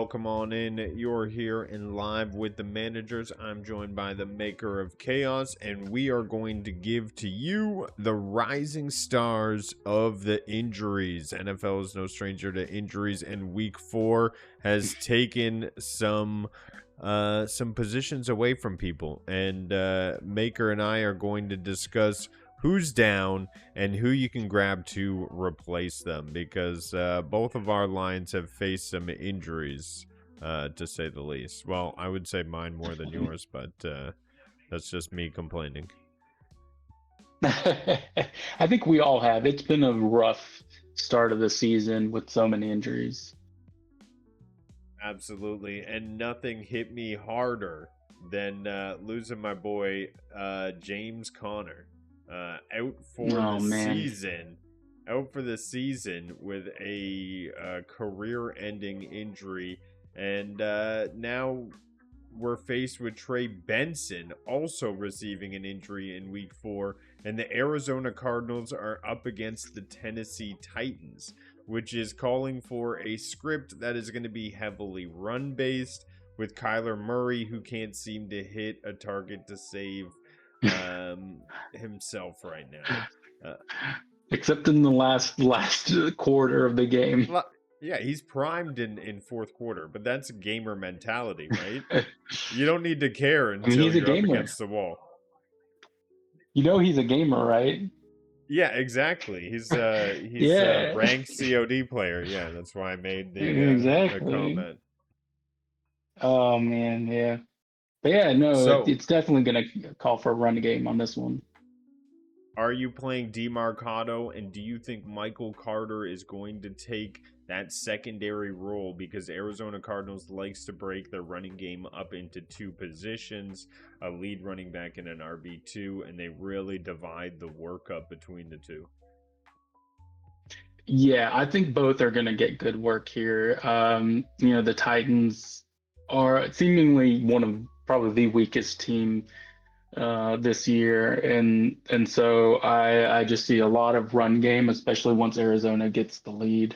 welcome on in. You're here and live with the managers. I'm joined by the maker of chaos, and we are going to give to you the rising stars of the injuries. NFL is no stranger to injuries, and week 4 has taken some positions away from people, and Maker and I are going to discuss who's down and who you can grab to replace them, because both of our lines have faced some injuries, to say the least. Well, I would say mine more than yours, but that's just me complaining. I think we all have. It's been a rough start of the season with so many injuries. Absolutely, and nothing hit me harder than losing my boy James Conner. Out for Oh the man. season, with a career-ending injury, and now we're faced with Trey Benson also receiving an injury in week 4, and the Arizona Cardinals are up against the Tennessee Titans, which is calling for a script that is going to be heavily run-based, with Kyler Murray, who can't seem to hit a target to save himself right now. Except in the last quarter of the game. Yeah, he's primed in fourth quarter, but that's gamer mentality, right? You don't need to care I mean, until he's a you're up gamer. against the wall. You know he's a gamer, right? Yeah, exactly. He's Yeah, ranked COD player. Yeah, that's why I made the exactly. comment. Oh man, yeah. But yeah, no, So, it's definitely gonna call for a run game on this one. are you playing DeMarcado, and do you think Michael Carter is going to take that secondary role, because Arizona Cardinals likes to break their running game up into 2 positions, a lead running back and an RB2, and they really divide the work up between the two? Yeah, I think both are gonna get good work here. The Titans are seemingly one of probably the weakest team this year, and so I just see a lot of run game, especially once Arizona gets the lead.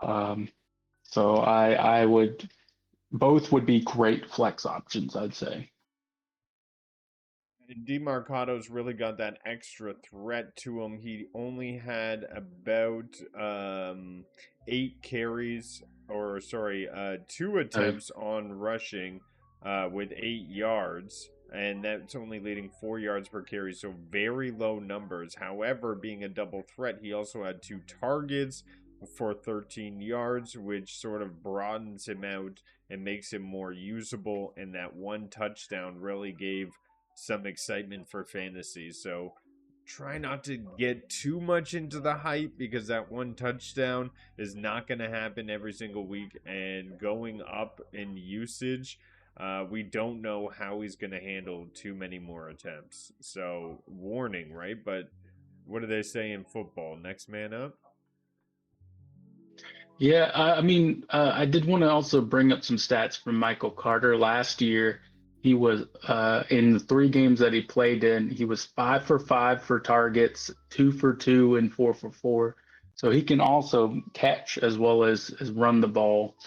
Um, so I would both would be great flex options, I'd say. DeMarcado's really got that extra threat to him. He only had about 8 carries, or sorry, 2 Uh, attempts on rushing, with 8 yards, and that's only leading 4 yards per carry, so very low numbers. However, being a double threat, he also had 2 targets for 13 yards, which sort of broadens him out and makes him more usable. And that 1 touchdown really gave some excitement for fantasy. So try not to get too much into the hype, because that 1 touchdown is not going to happen every single week. And going up in usage, we don't know how he's going to handle too many more attempts. So warning, right? But what do they say in football? Next man up? yeah, I mean, I did want to also bring up some stats from Michael Carter. Last year, he was in the 3 games that he played in, he was 5 for 5 for targets, 2 for 2, and 4 for 4. So he can also catch as well as run the ball.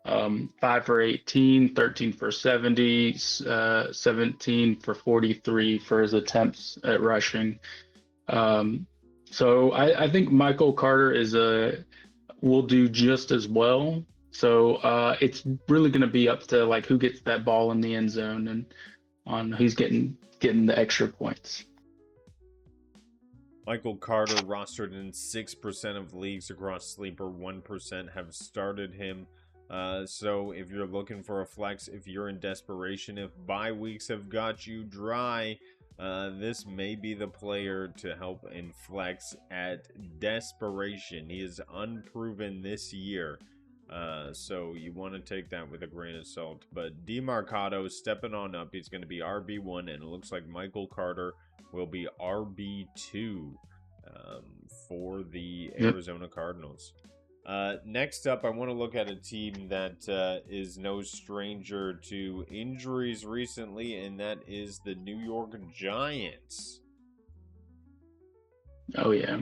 5 for 18, 13 for 70, 17 for 43 for his attempts at rushing. Um, so I think Michael Carter will do just as well. So it's really going to be up to like who gets that ball in the end zone and on who's getting the extra points. Michael Carter rostered in 6% of leagues across Sleeper. 1% have started him. So if you're looking for a flex, if you're in desperation, if bye weeks have got you dry, this may be the player to help in flex at desperation. He is unproven this year. So you want to take that with a grain of salt. But DeMarcado is stepping on up. He's going to be RB1, and it looks like Michael Carter will be RB2 for the Yep. Arizona Cardinals. Next up, I want to look at a team that is no stranger to injuries recently, and that is the New York Giants. Oh yeah.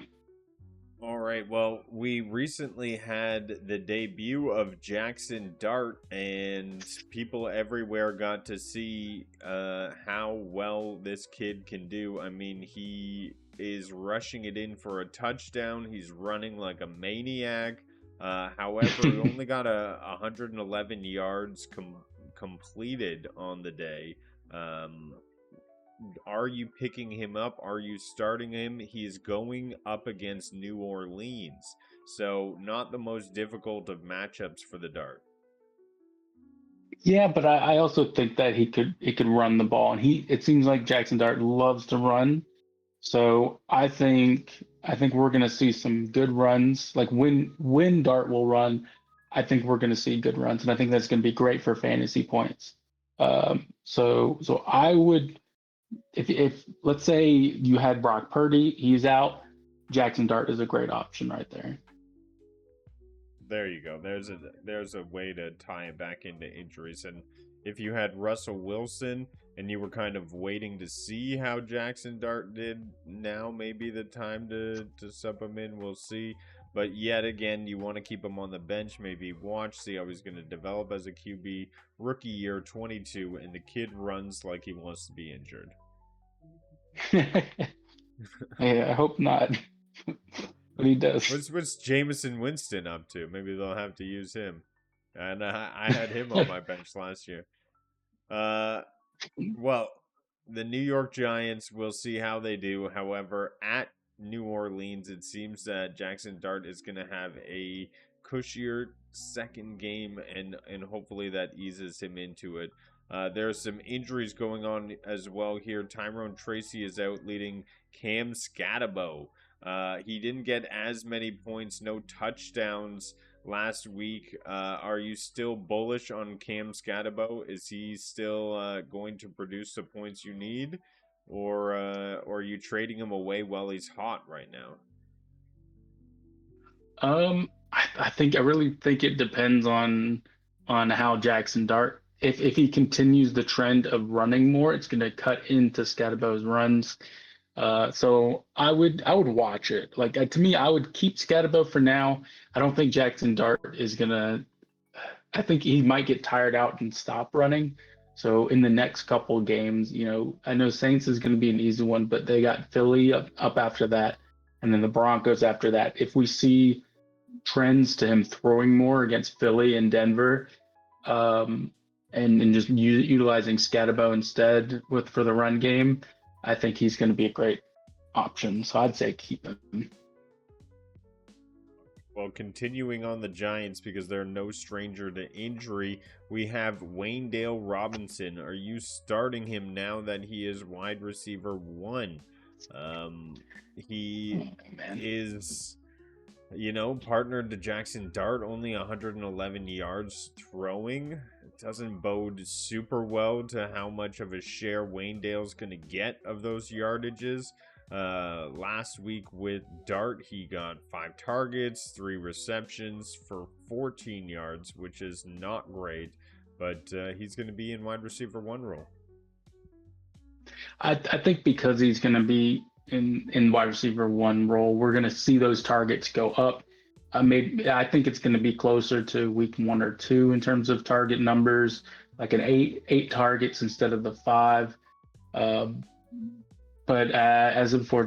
All right. Well, we recently had the debut of Jackson Dart, and people everywhere got to see how well this kid can do. I mean, he is rushing it in for a touchdown. He's running like a maniac. However, he only got 111 yards completed on the day. Um, are you picking him up? Are you starting him? He's going up against New Orleans. So, not the most difficult of matchups for the Dart. Yeah, but I also think that he could run the ball, and he it seems like Jackson Dart loves to run. So I think we're gonna see some good runs. Like when Dart will run, I think we're gonna see good runs, and I think that's gonna be great for fantasy points. So I would if let's say you had Brock Purdy, he's out. Jackson Dart is a great option right there. There you go. There's a way to tie it back into injuries. And if you had Russell Wilson and you were kind of waiting to see how Jackson Dart did, now may be the time to sub him in. We'll see. But yet again, you want to keep him on the bench, maybe watch, see how he's going to develop as a QB. Rookie year 22, and the kid runs like he wants to be injured. Yeah, I hope not, but he does. What's Jameson Winston up to? Maybe they'll have to use him. And I had him on my bench last year. Uh, well, the New York Giants, we'll see how they do. However, at New Orleans, it seems that Jackson Dart is going to have a cushier second game, and hopefully that eases him into it. There's some injuries going on as well here. Tyrone Tracy is out, leading Cam Scatabo. He didn't get as many points, no touchdowns last week. Are you still bullish on Cam Scatabo? Is he still going to produce the points you need, or are you trading him away while he's hot right now? I really think it depends on how Jackson Dart. If he continues the trend of running more, it's going to cut into Scadabo's runs. So I would watch it. Like to me, I would keep Scadabo for now. I don't think Jackson Dart is gonna. I think he might get tired out and stop running. So in the next couple of games, I know Saints is going to be an easy one, but they got Philly up after that, and then the Broncos after that. If we see trends to him throwing more against Philly and Denver, um, and just utilizing Scatabo instead for the run game, I think he's going to be a great option. So I'd say keep him. Well, continuing on the Giants because they're no stranger to injury, we have Wayndale Robinson. Are you starting him now that he is wide receiver one? He Oh, man. is, partnered to Jackson Dart, only 111 yards throwing. It doesn't bode super well to how much of a share Wayndale's going to get of those yardages. Last week with Dart, he got 5 targets, 3 receptions for 14 yards, which is not great, but he's going to be in wide receiver one role. I think because he's going to be in wide receiver one role, we're going to see those targets go up. Maybe I think it's going to be closer to week 1 or 2 in terms of target numbers, like an eight targets instead of the 5. Um, but as of for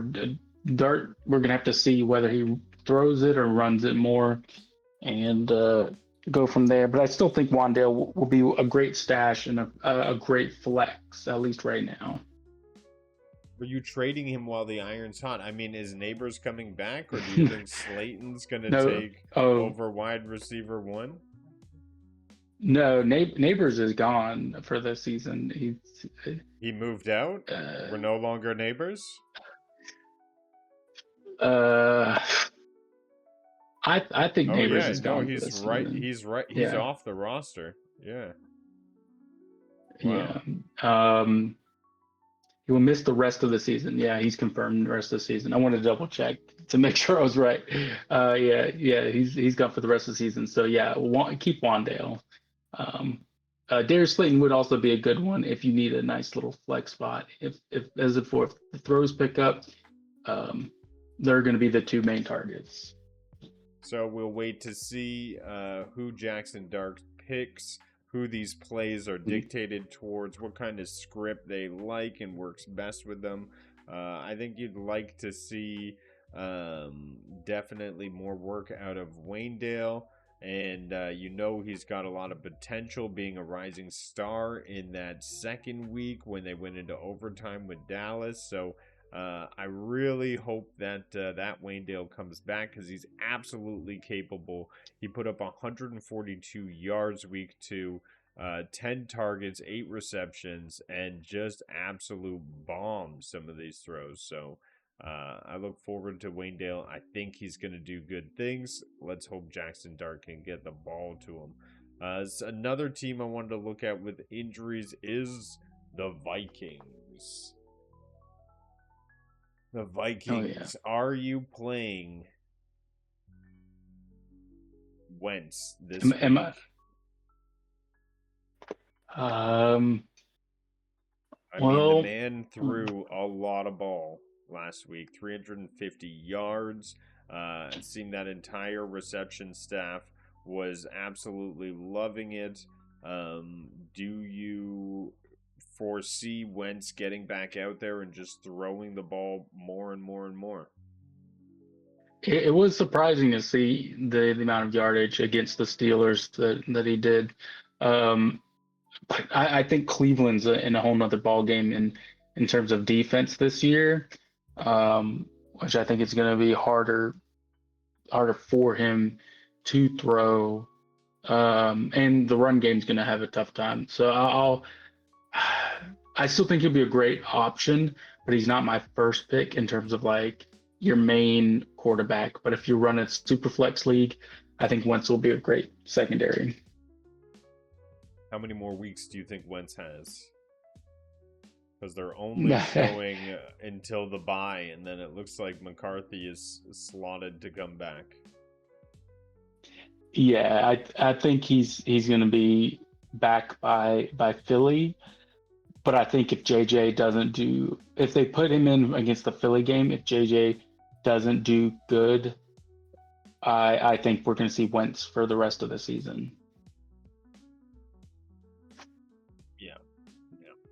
Dart, we're going to have to see whether he throws it or runs it more, and go from there. But I still think Wandale will be a great stash and a great flex, at least right now. Are you trading him while the iron's hot? I mean, is Neighbors coming back, or do you think Slayton's going to No, take oh over wide receiver one? no, Neighbors is gone for the season. He moved out? Uh, We're no longer neighbors? uh, I think Oh Neighbors yeah, is no, gone for he's this right. season. He's right. He's Yeah, off the roster. Yeah. yeah. Wow. He will miss the rest of the season. Yeah, he's confirmed the rest of the season. I want to double check to make sure I was right. Yeah, he's gone for the rest of the season. So yeah, keep Wandale. Um, Darius Slayton would also be a good one if you need a nice little flex spot. If as if for if the throws pick up, um, they're going to be the two main targets. So we'll wait to see who Jackson Dart picks, who these plays are dictated towards, what kind of script they like and works best with them. I think you'd like to see definitely more work out of Waynedale. And he's got a lot of potential being a rising star in that second week when they went into overtime with Dallas. So I really hope that that Waynedale comes back because he's absolutely capable. He put up 142 yards week 2, 10 targets, 8 receptions, and just absolute bombs some of these throws. So I look forward to Waynedale. I think he's going to do good things. Let's hope Jackson Dart can get the ball to him. Another team I wanted to look at with injuries is the Vikings. The Vikings. Oh, yeah. Are you playing Wentz this Am week? I mean, the Well, man threw a lot of ball last week, 350 yards. It seemed that entire reception staff was absolutely loving it. Do you foresee Wentz getting back out there and just throwing the ball more and more and more? it was surprising to see the amount of yardage against the Steelers that he did. Um, but I think Cleveland's in a whole nother ball game in terms of defense this year, which I think is going to be harder for him to throw, and the run game's going to have a tough time. So I still think he'll be a great option, but he's not my first pick in terms of like your main quarterback. But if you run a super flex league, I think Wentz will be a great secondary. How many more weeks do you think Wentz has? Because they're only showing until the bye, and then it looks like McCarthy is slotted to come back. Yeah, I think he's going to be back by Philly, but I think if they put him in against the Philly game, if JJ doesn't do good, I think we're going to see Wentz for the rest of the season. Yeah.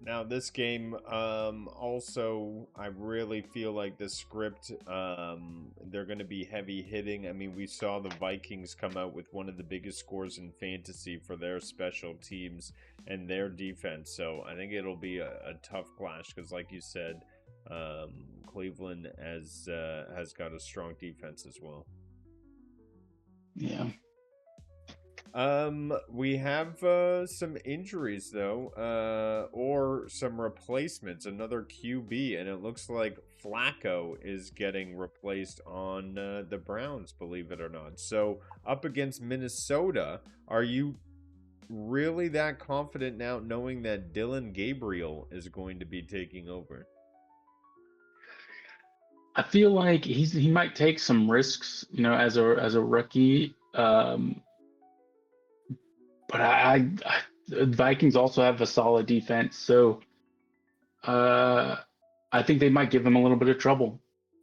Now this game, also I really feel like the script, they're going to be heavy hitting. I mean, we saw the Vikings come out with one of the biggest scores in fantasy for their special teams and their defense. So I think it'll be a tough clash because, like you said, Cleveland has got a strong defense as well. Yeah. We have some injuries though, or some replacements. Another QB, and it looks like Flacco is getting replaced on the Browns, believe it or not. So up against Minnesota, are you really that confident now, knowing that Dylan Gabriel is going to be taking over? I feel like he might take some risks, as a rookie. But the Vikings also have a solid defense, so uh, I think they might give him a little bit of trouble.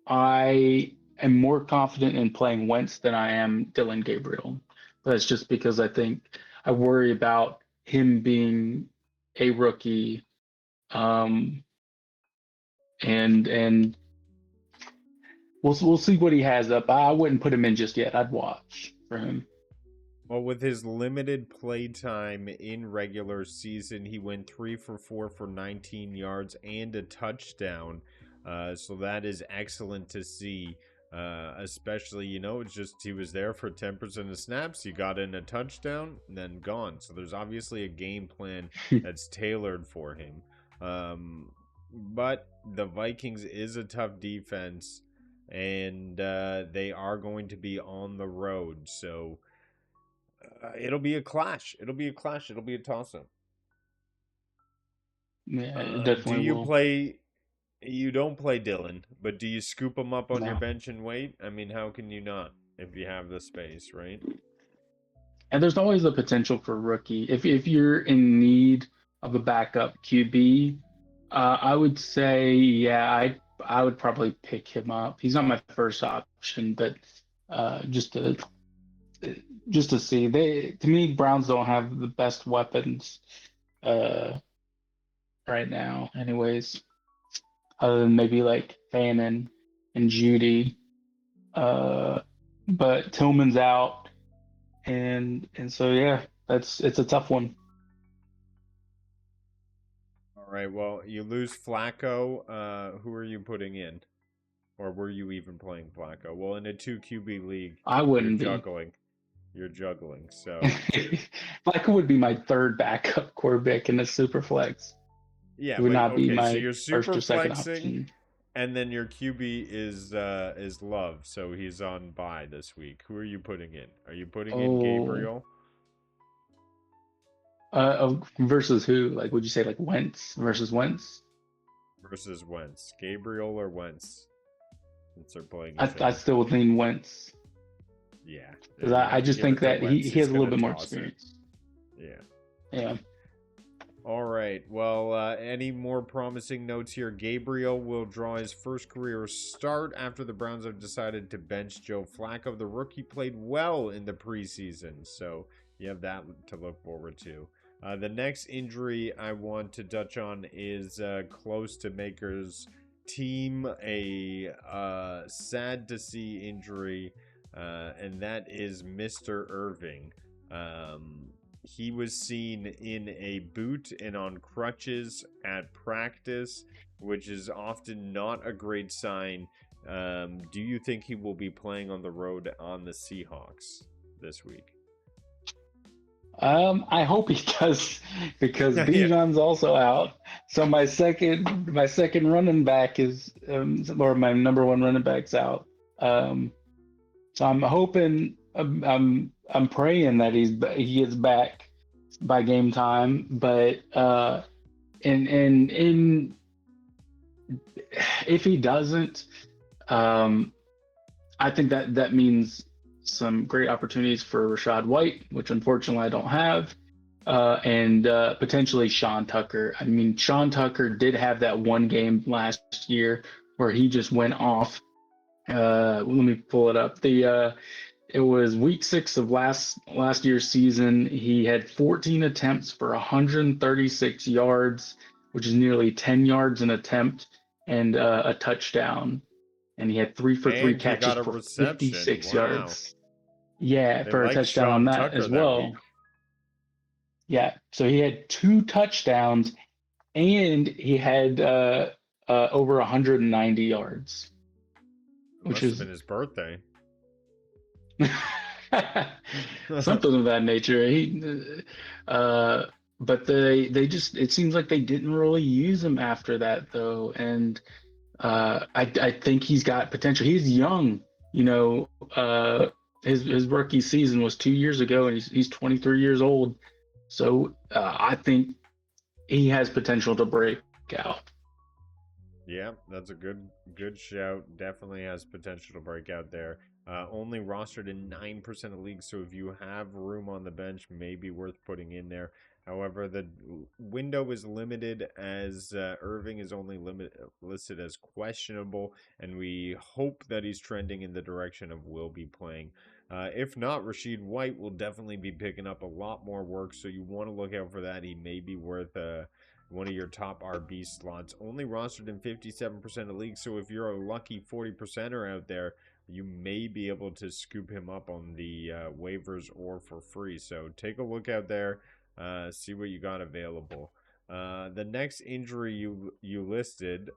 I am more confident in playing Wentz than I am Dylan Gabriel. That's just because I worry about him being a rookie, um, and we'll see what he has up. I wouldn't put him in just yet. I'd watch for him. Well, with his limited play time in regular season, he went 3 for 4 for 19 yards and a touchdown. So that is excellent to see. Especially, it's just he was there for 10% of snaps. He got in a touchdown and then gone. So there's obviously a game plan that's tailored for him. But the Vikings is a tough defense, and they are going to be on the road. So it'll be a clash. It'll be a clash. It'll be a toss-up. Yeah, it Do definitely you will. play? You don't play Dylan, but do you scoop him up on your No. bench and wait? I mean, how can you not if you have the space, right? And there's always the potential for rookie. If you're in need of a backup QB, I would say, yeah, I would probably pick him up. He's not my first option, but uh, just to just to see. They to me, Browns don't have the best weapons uh, right now, anyways, other than maybe like Fannin and Judy. Uh, but Tillman's out, and so yeah, it's a tough one. All right. Well, you lose Flacco. Who are you putting in? Or were you even playing Flacco? Well, in a 2 QB league, I you're wouldn't be. juggling. You're juggling. So, Flacco would be my third backup quarterback in a super flex. yeah, He would but not be okay, so my you're first super or second flexing, option. and then your QB is Love, so he's on bye this week. Who are you putting in? Are you putting in Oh, Gabriel versus who? Like, would you say like Wentz versus Wentz? versus Wentz? Gabriel or Wentz? Since they're playing each I other. still would lean Wentz Yeah, because you I have to just give think it to that Wentz. he He's has a little gonna bit more toss it. experience. Yeah. Yeah. All right. Well, any more promising notes here? Gabriel will draw his first career start after the Browns have decided to bench Joe Flacco. The rookie played well in the preseason, so you have that to look forward to. The next injury I want to touch on is close to Maker's team, a sad to see injury, and that is Mr. Irving. He was seen in a boot and on crutches at practice, which is often not a great sign. Do you think he will be playing on the road on the Seahawks this week? I hope he does because Yeah. Bijan's also out. So my second running back is or my number one running back's out. Um, so I'm hoping I'm praying that he gets back by game time. But in if he doesn't, um, I think that means some great opportunities for Rashad White, which unfortunately I don't have, and potentially Sean Tucker. I mean, Sean Tucker did have that one game last year where he just went off. Let me pull it up. It was week 6 of last year's season. He had 14 attempts for 136 yards, which is nearly 10 yards an attempt, and a touchdown. And he had 3 for 3 And he catches got a for reception. 56 Wow. yards. Yeah, They for a liked touchdown on Sean that Tucker as that week. well. Yeah, so he had 2 touchdowns and he had over 190 yards, It which must have is been his birthday. something of that nature. But they just it seems like they didn't really use him after that though, and I think he's got potential. He's young, you know. His rookie season was 2 years ago, and he's 23 years old. So I think he has potential to break out. Yeah, that's a good shout. Definitely has potential to break out there. Only rostered in 9% of leagues, so if you have room on the bench, maybe worth putting in there. However, the window is limited as Irving is only listed as questionable, and we hope that he's trending in the direction of will be playing. If not, Rashid White will definitely be picking up a lot more work, so you want to look out for that. He may be worth one of your top RB slots. Only rostered in 57% of leagues, so if you're a lucky 40%er out there, you may be able to scoop him up on the waivers or for free. So take a look out there, see what you got available. The next injury you listed,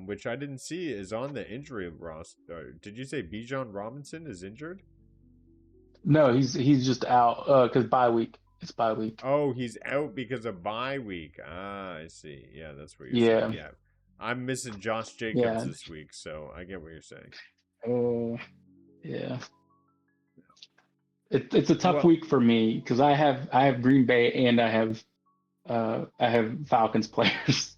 which I didn't see, is on the injury roster. Did you say Bijan Robinson is injured? No, he's just out because bye week. It's bye week. Oh, he's out because of bye week. Ah, I see. Yeah, that's what you're saying. Yeah, Yeah. I'm missing Josh Jacobs yeah. this week, so I get what you're saying. Oh, yeah. It's a tough Well, week for me because I have Green Bay and I have Falcons players.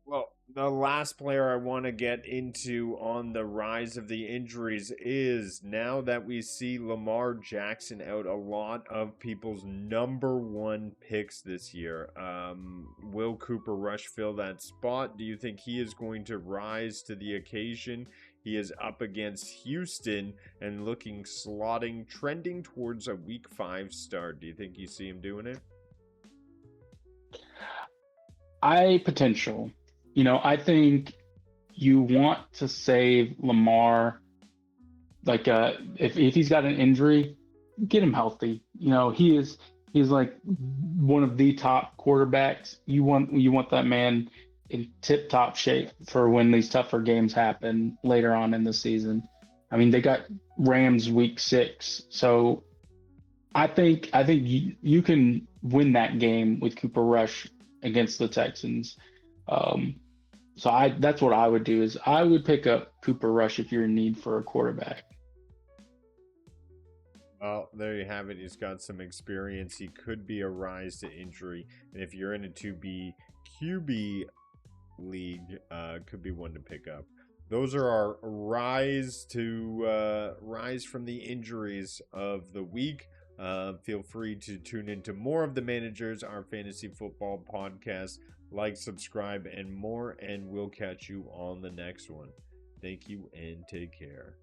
well, The last player I want to get into on the rise of the injuries is, now that we see Lamar Jackson out, a lot of people's number one picks this year. Will Cooper Rush fill that spot? Do you think he is going to rise to the occasion? He is up against Houston and looking slotting, trending towards a week 5 start. Do you think you see him doing it? Potential. I think you want to save Lamar. Like, if he's got an injury, get him healthy. He's like one of the top quarterbacks. You want that man in tip top shape for when these tougher games happen later on in the season. I mean, they got Rams week 6, so I think you can win that game with Cooper Rush against the Texans. Um, so that's what I would do is I would pick up Cooper Rush if you're in need for a quarterback. Well, there you have it. He's got some experience. He could be a rise to injury. And if you're in a 2B QB league, could be one to pick up. Those are our rise from the injuries of the week. Feel free to tune into more of the managers, our fantasy football podcast. Like, subscribe, and more, and we'll catch you on the next one. Thank you and take care.